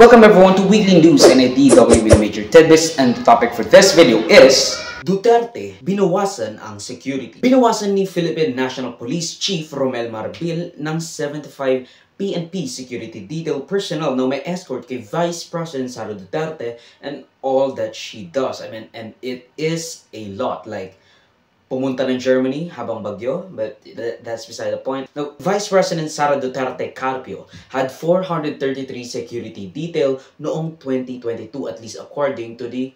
Welcome everyone to Weekly News and IDW with major tidbits, and the topic for this video is Duterte, binawasan ang security. Binawasan ni Philippine National Police Chief Romel Marbil ng 75 PNP security detail personnel na may escort kay Vice President Sara Duterte and all that she does. And it is a lot. Like, pumunta ng Germany habang bagyo, but that's beside the point. Now, Vice President Sara Duterte Carpio had 433 security detail noong 2022, at least according to the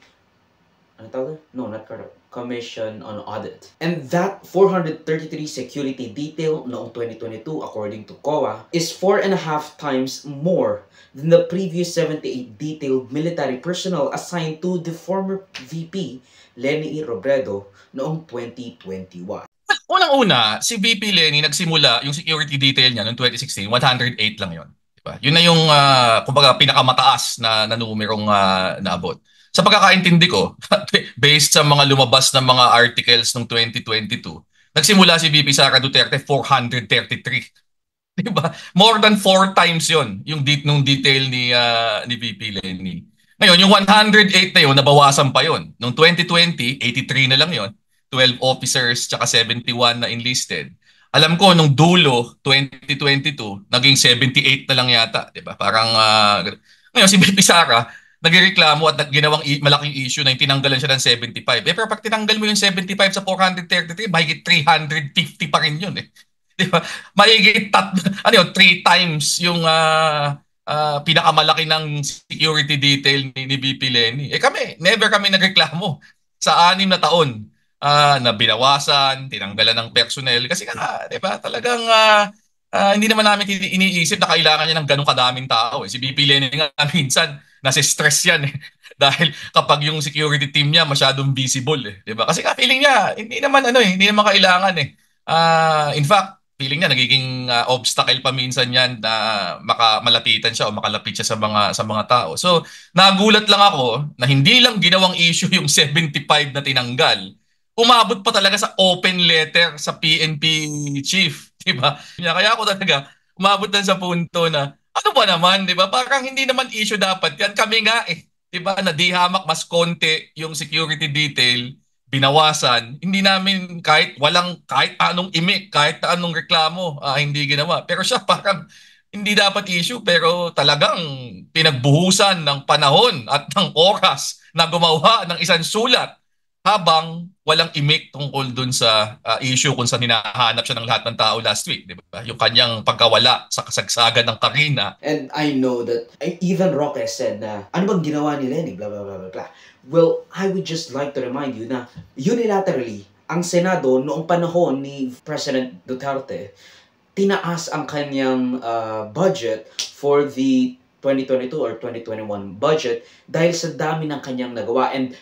Commission on Audit. And that 433 security detail noong 2022, according to COA, is 4.5 times more than the previous 78 detailed military personnel assigned to the former VP Leni Robredo noong 2021. Unang-una, si VP Leni nagsimula yung security detail niya noong 2016, 108 lang yon. Diba? Yun na yung kumbaga pinakamataas na numerong naabot. Sa pagkakaintindi ko, based sa mga lumabas na mga articles noong 2022, nagsimula si VP Sara Duterte 433. Diba? More than 4 times yon yung detail ni VP Leni. Ngayon, yung 108 na yun, nabawasan pa yun. Noong 2020, 83 na lang yun. 12 officers tsaka 71 na enlisted. Alam ko, nung dulo, 2022, naging 78 na lang yata. Diba? Parang, ngayon, si VP Sara, nagreklamo at ginawang malaking issue na yung tinanggalan siya ng 75. Pero pag tinanggal mo yung 75 sa 433, mahigit 350 pa rin yun. Diba? Mahigit 3 times yung pinakamalaki ng security detail ni VP Leni. Kami, never kami nagreklamo sa 6 na taon na binawasan, tinanggalan ng personnel. Kasi di ba, talagang hindi naman namin iniisip na kailangan niya ng ganong kadaming tao. Si VP Leni nga minsan, nasa stress yan. Dahil kapag yung security team niya masyadong visible. Di ba? Kasi feeling niya, hindi naman kailangan . In fact, feeling niya nagiging obstacle pa minsan yan na malapitan siya o makalapit siya sa mga tao. So, nagulat lang ako na hindi lang ginawang issue yung 75 na tinanggal. Umabot pa talaga sa open letter sa PNP chief, di ba? Kaya ako talaga umabot na sa punto na ano ba naman, di ba? Parang hindi naman issue dapat yan. Kami nga di ba, na di hamak mas konti yung security detail, binawasan, hindi namin kahit anong imik, kahit anong reklamo, hindi ginawa. Pero siya parang hindi dapat issue, pero talagang pinagbuhusan ng panahon at ng oras na gumawa ng isang sulat habang walang imik tungkol dun sa issue kung saan hinahanap siya ng lahat ng tao last week. Di ba? Yung kanyang pagkawala sa kasagsagan ng Karina. And I know that even Roque said na, ano bang ginawa ni Leni? Blah, blah, blah, blah, blah. Well, I would just like to remind you na unilaterally, ang Senado noong panahon ni President Duterte, tinaas ang kanyang budget for the 2022 or 2021 budget dahil sa dami ng kanyang nagawa. And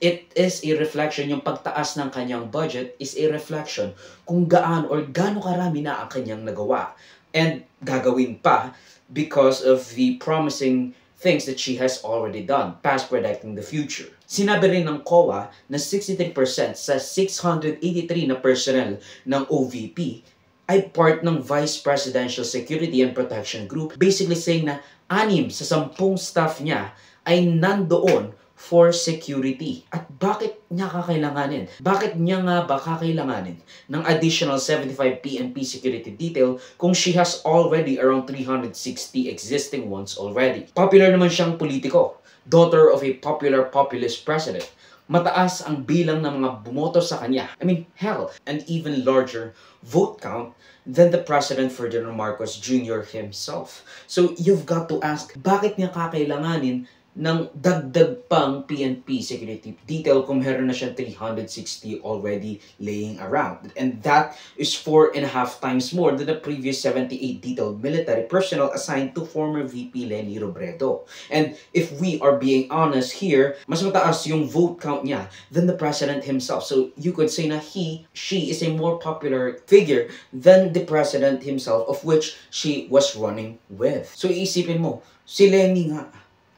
it is a reflection, yung pagtaas ng kanyang budget is a reflection kung gaano karami na ang kanyang nagawa. And gagawin pa because of the promising things that she has already done, past predicting the future. Sinabi rin ng COA na 63% sa 683 na personnel ng OVP ay part ng Vice Presidential Security and Protection Group, basically saying na 6 sa 10 staff niya ay nandoon for security. At bakit niya kakailanganin? Bakit niya nga ba kakailanganin ng additional 75 PNP security detail kung she has already around 360 existing ones already? Popular naman siyang politiko, daughter of a popular populist president. Mataas ang bilang ng mga bumoto sa kanya. Hell, an even larger vote count than the President Ferdinand Marcos Jr. himself. So you've got to ask, bakit niya kakailanganin ng dagdag pang PNP security detail kung meron na siyang 360 already laying around. And that is 4.5 times more than the previous 78 detailed military personnel assigned to former VP Leni Robredo. And if we are being honest here, mas mataas yung vote count niya than the President himself. So you could say na she is a more popular figure than the President himself, of which she was running with. So iisipin mo, si Leni nga,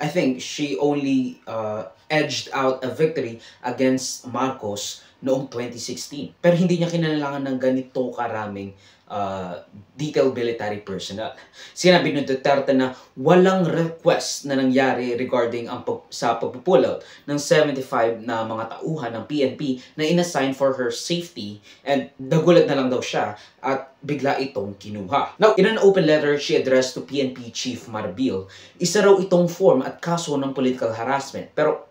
I think she only edged out a victory against Marcos noong 2016. Pero hindi niya kinailangan ng ganito karaming detailed military personnel. Sinabi ni Duterte na walang request na nangyari regarding sa pagpupull out ng 75 na mga tauhan ng PNP na inassign for her safety, and nagulat na lang daw siya at bigla itong kinuha. Now, in an open letter she addressed to PNP Chief Marbil, isa raw itong form at kaso ng political harassment. Pero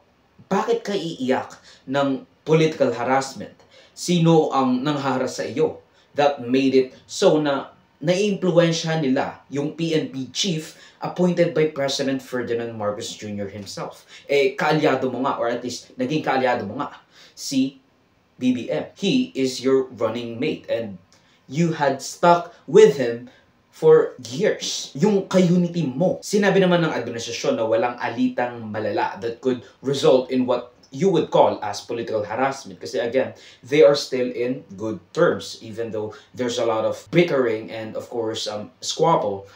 bakit ka iiyak ng political harassment? Sino ang nanghaharas sa iyo that made it so na naiimpluwensyahan nila yung PNP chief appointed by President Ferdinand Marcos Jr. himself? Kaalyado mo nga, or at least naging kaalyado mo nga, si BBM. He is your running mate and you had stuck with him for years. Yung ka-unity mo. Sinabi naman ng administrasyon na walang alitang malala that could result in what you would call as political harassment. Kasi again, they are still in good terms, even though there's a lot of bickering and of course squabble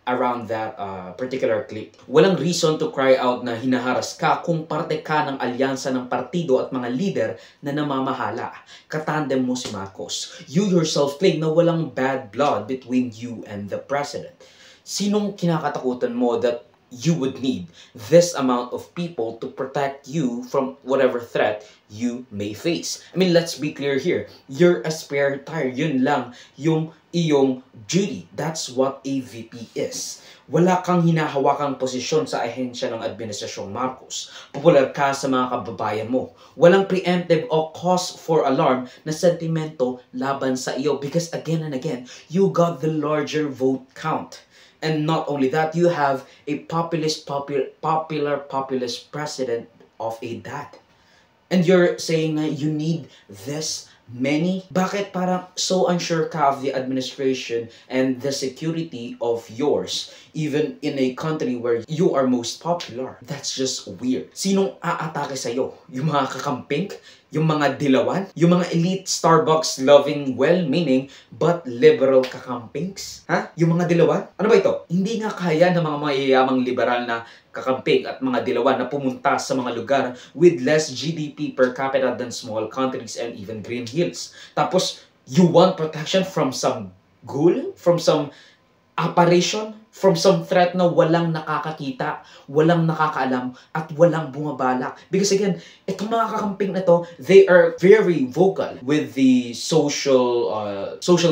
around that particular clique. Walang reason to cry out na hinaharas ka kung parte ka ng alyansa ng partido at mga leader na namamahala. Katandem mo si Marcos. You yourself claim na walang bad blood between you and the president. Sinong kinakatakutan mo that you would need this amount of people to protect you from whatever threat you may face? I mean, let's be clear here. You're a spare tire. Yun lang yung iyong duty. That's what a VP is. Wala kang hinahawakang posisyon sa ahensya ng Administrasyong Marcos. Popular ka sa mga kababayan mo. Walang preemptive o cause for alarm na sentimento laban sa iyo because again and again, you got the larger vote count. And not only that, you have a populist president of a dad. And you're saying na you need this many? Bakit parang so unsure ka of the administration and the security of yours, even in a country where you are most popular? That's just weird. Sinong aatake sa'yo? Yung mga kakamping? Yung mga dilawan? Yung mga elite Starbucks-loving, well-meaning, but liberal kakampings? Ha? Yung mga dilawan? Ano ba ito? Hindi nga kaya ng mga mayayamang liberal na kakamping at mga dilawan na pumunta sa mga lugar with less GDP per capita than small countries and even green hills. Tapos, you want protection from some ghoul? From some apparition? From some threat na walang nakakakita, walang nakakaalam, at walang bumabalak. Because again, itong mga kakamping na to, they are very vocal with the social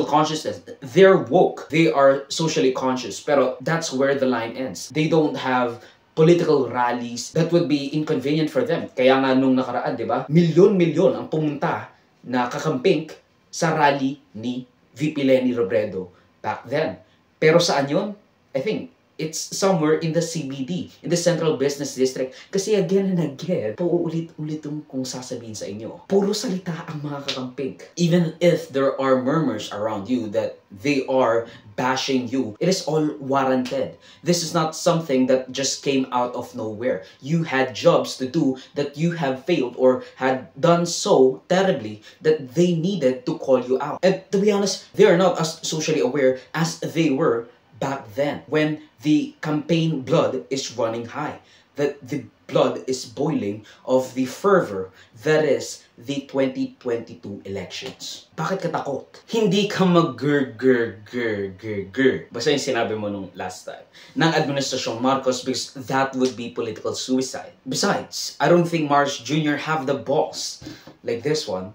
consciousness. They're woke. They are socially conscious. Pero that's where the line ends. They don't have political rallies that would be inconvenient for them. Kaya nga nung nakaraan, di ba? Milyon-milyon ang pumunta na kakamping sa rally ni VP Leni Robredo back then. Pero saan yun? I think it's somewhere in the CBD, in the Central Business District. Kasi again and again, pauulit-ulit kung sasabihin sa inyo. Puro salita ang mga kakamping. Even if there are murmurs around you that they are bashing you, it is all warranted. This is not something that just came out of nowhere. You had jobs to do that you have failed or had done so terribly that they needed to call you out. And to be honest, they are not as socially aware as they were back then, when the campaign blood is running high, that the blood is boiling of the fervor that is the 2022 elections. Bakit ka takot? Hindi ka mag-gur-gur-gur-gur-gur. Basta yung sinabi mo nung last time ng Administrasyong Marcos, because that would be political suicide. Besides, I don't think Marcos Jr. have the balls like this one.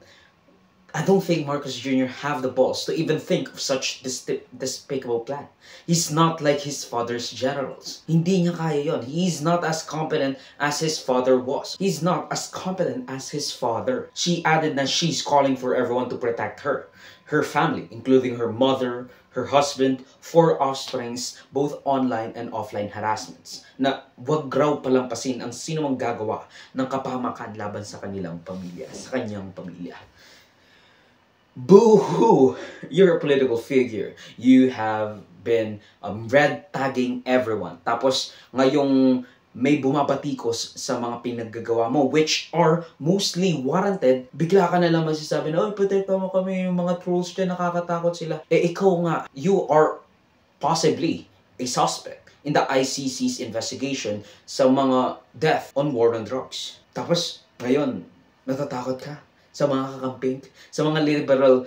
I don't think Marcos Jr. have the balls to even think of such despicable plan. He's not like his father's generals. Hindi niya kaya yon. He's not as competent as his father was. He's not as competent as his father. She added that she's calling for everyone to protect her, her family, including her mother, her husband, 4 offsprings, both online and offline harassments, na wag raw palampasin ang sino mang gagawa ng kapahamakan laban sa kanilang pamilya, sa kanyang pamilya. Boo-hoo! You're a political figure. You have been red tagging everyone. Tapos ngayong may bumabatikos sa mga pinaggagawa mo, which are mostly warranted, bigla ka na lang masasabi na, oh, protekta mo kami, yung mga trolls dyan, nakakatakot sila. Ikaw nga, you are possibly a suspect in the ICC's investigation sa mga death on war on drugs. Tapos, ngayon, natatakot ka sa mga kakamping, sa mga liberal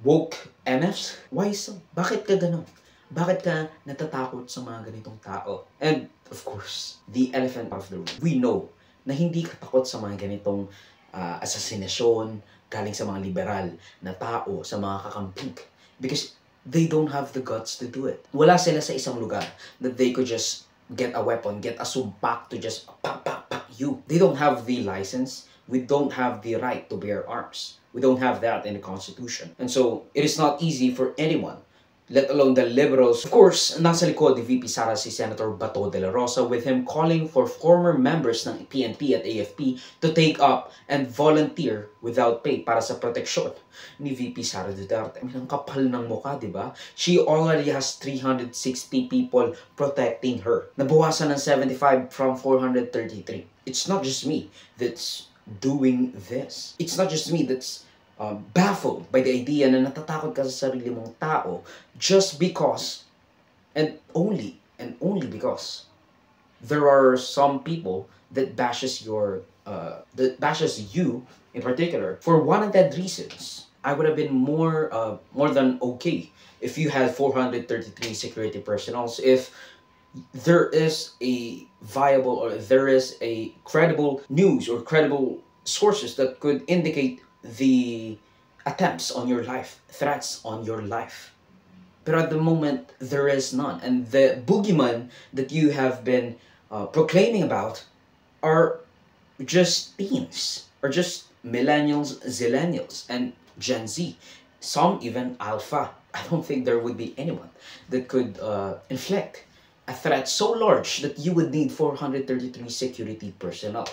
woke MFs? Why so? Bakit ka ganun? Bakit ka natatakot sa mga ganitong tao? And of course, the elephant of the room. We know na hindi ka takot sa mga ganitong asasinasyon galing sa mga liberal na tao, sa mga kakamping. Because they don't have the guts to do it. Wala sila sa isang lugar that they could just get a weapon, get a sumpak to just pak you. They don't have the license. We don't have the right to bear arms. We don't have that in the Constitution. And so, it is not easy for anyone, let alone the liberals. Of course, nasa likod ni VP Sara si Senator Bato de la Rosa, with him calling for former members ng PNP at AFP to take up and volunteer without pay para sa proteksyon ni VP Sara Duterte. I mean, ang kapal ng mukha, di ba? She already has 360 people protecting her. Nabawasan ng 75 from 433. It's not just me that's doing this. It's not just me that's baffled by the idea na natatakot ka sa sarili mong tao just because and only because there are some people that bashes you in particular for warranted reasons. I would have been more than okay if you had 433 security personnel, if there is a viable or there is a credible news or credible sources that could indicate the attempts on your life, threats on your life. But at the moment, there is none. And the boogeyman that you have been proclaiming about are just teens, or just millennials, zillennials, and Gen Z. Some even alpha. I don't think there would be anyone that could inflict a threat so large that you would need 433 security personnel.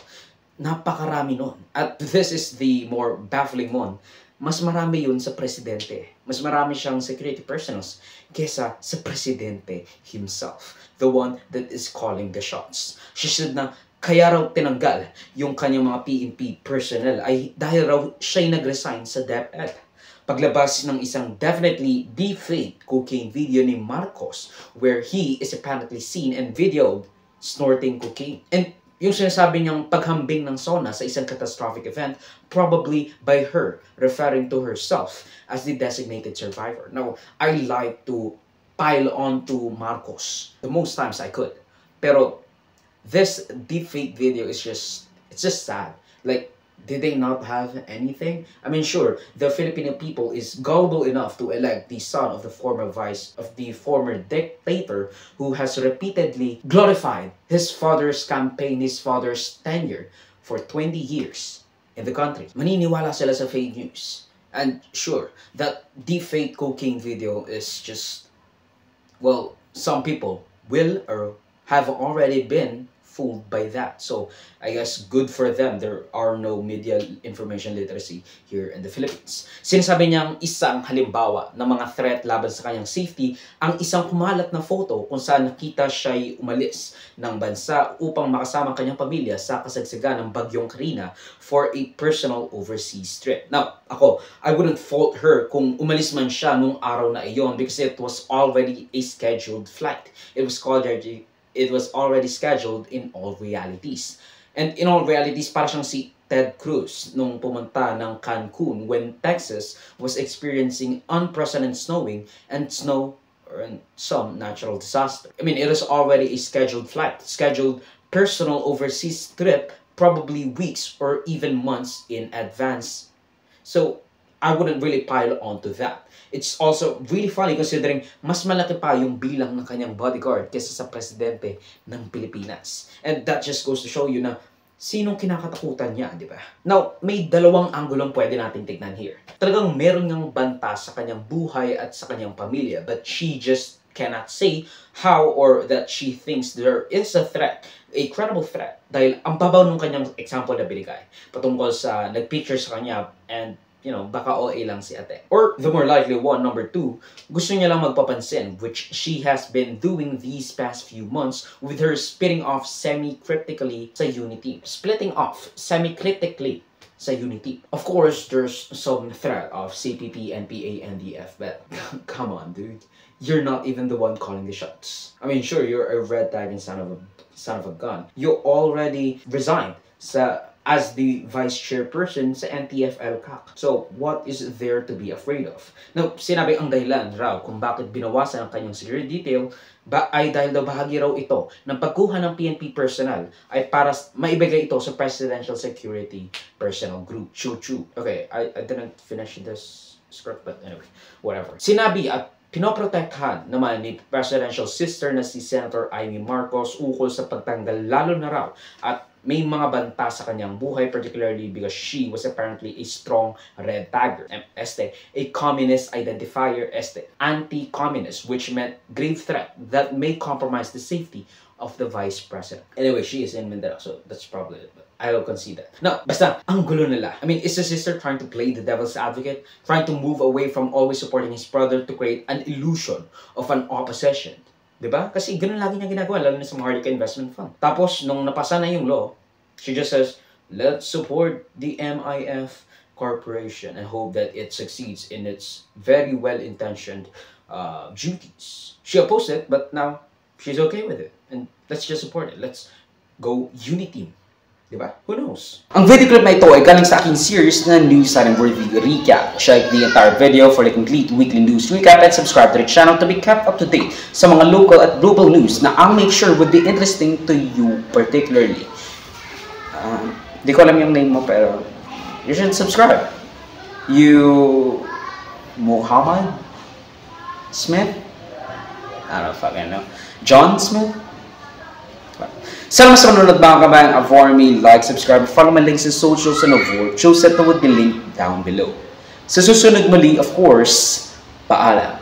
Napakarami nun. At this is the more baffling one. Mas marami yun sa presidente. Mas marami siyang security personnels kesa sa presidente himself. The one that is calling the shots. She should na, kaya raw tinanggal yung kanyang mga PNP personnel ay dahil raw siya'y nag-resign sa DepEd. Paglabas ng isang definitely deepfake cocaine video ni Marcos where he is apparently seen and videoed snorting cocaine. And yung sinasabi niyang paghambing ng SONA sa isang catastrophic event, probably by her, referring to herself as the designated survivor. Now, I like to pile on to Marcos the most times I could. Pero this deepfake video is it's just sad. Like, did they not have anything? I mean, sure, the Filipino people is gullible enough to elect the son of the former dictator who has repeatedly glorified his father's campaign, his father's tenure for 20 years in the country. Maniniwala sila sa fake news. And sure, that deepfake cocaine video is just, well, some people will or have already been fooled by that. So, I guess good for them. There are no media information literacy here in the Philippines. Sinasabi niyang isang halimbawa ng mga threat laban sa kanyang safety ang isang kumalat na photo kung saan nakita siya'y umalis ng bansa upang makasama ang kanyang pamilya sa kasagsagan ng Bagyong Karina for a personal overseas trip. Now, I wouldn't fault her kung umalis man siya nung araw na iyon because it was already a scheduled flight. It was already scheduled in all realities. And in all realities, para siyang si Ted Cruz nung pumunta ng Cancun when Texas was experiencing unprecedented snowing and some natural disaster. I mean, it was already a scheduled flight, scheduled personal overseas trip, probably weeks or even months in advance. So, I wouldn't really pile on to that. It's also really funny considering mas malaki pa yung bilang ng kanyang bodyguard kaysa sa presidente ng Pilipinas. And that just goes to show you na sinong kinakatakutan niya, di ba? Now, may dalawang anggulong pwede natin tignan here. Talagang meron niyang banta sa kanyang buhay at sa kanyang pamilya, but she just cannot say how or that she thinks there is a threat, a credible threat, dahil ang babaw ng kanyang example na binigay patungkol sa nagpicture sa kanya and baka OA lang si ate. Or the more likely one, number two, gusto niya lang magpapansin, which she has been doing these past few months with her splitting off semi-cryptically sa Unity. Of course, there's some threat of CPP, NPA, NDF, but come on, dude. You're not even the one calling the shots. I mean, sure, you're a red tagging son of a gun. You already resigned sa as the vice chairperson sa NTF-ELCAC. So, what is there to be afraid of? Now, sinabi ang dahilan raw kung bakit binawasan ang kanyang security detail ay dahil daw bahagi raw ito ng pagkuha ng PNP personnel ay para maibigay ito sa Presidential Security Personnel Group. Chu-chu. Okay, I didn't finish this script, but anyway, whatever. Sinabi at pinoprotektahan naman ni presidential sister na si Senator Amy Marcos ukol sa pagtanggal lalo na raw at may mga banta sa kanyang buhay, particularly because she was apparently a strong red tagger. A communist identifier, anti-communist, which meant grave threat that may compromise the safety of the vice president. Anyway, she is in Mindanao, so that's probably it. But I will concede that. Now, basta, ang gulo nila. I mean, is the sister trying to play the devil's advocate? Trying to move away from always supporting his brother to create an illusion of an opposition? Diba? Kasi ganun lagi niya ginagawa, lalo na sa Maharlika Investment Fund. Tapos, nung napasa na yung law, she just says, let's support the MIF Corporation and hope that it succeeds in its very well-intentioned duties. She opposed it, but now she's okay with it. And let's just support it. Let's go unity. Diba? Who knows? Ang video clip na ito ay galing sa aking series na News Worthy Recap. Check the entire video for the complete weekly news recap and subscribe to the channel to be kept up to date sa mga local at global news na I'll make sure would be interesting to you particularly. Di ko alam yung name mo pero you should subscribe. You... Muhammad Smith? I don't fucking know. John Smith? Salamat sa manunod mga kabayan. Avoid me, like, subscribe, follow my links in socials and avoid. Show set na would be linked down below. Sa susunod muli, of course, paalam.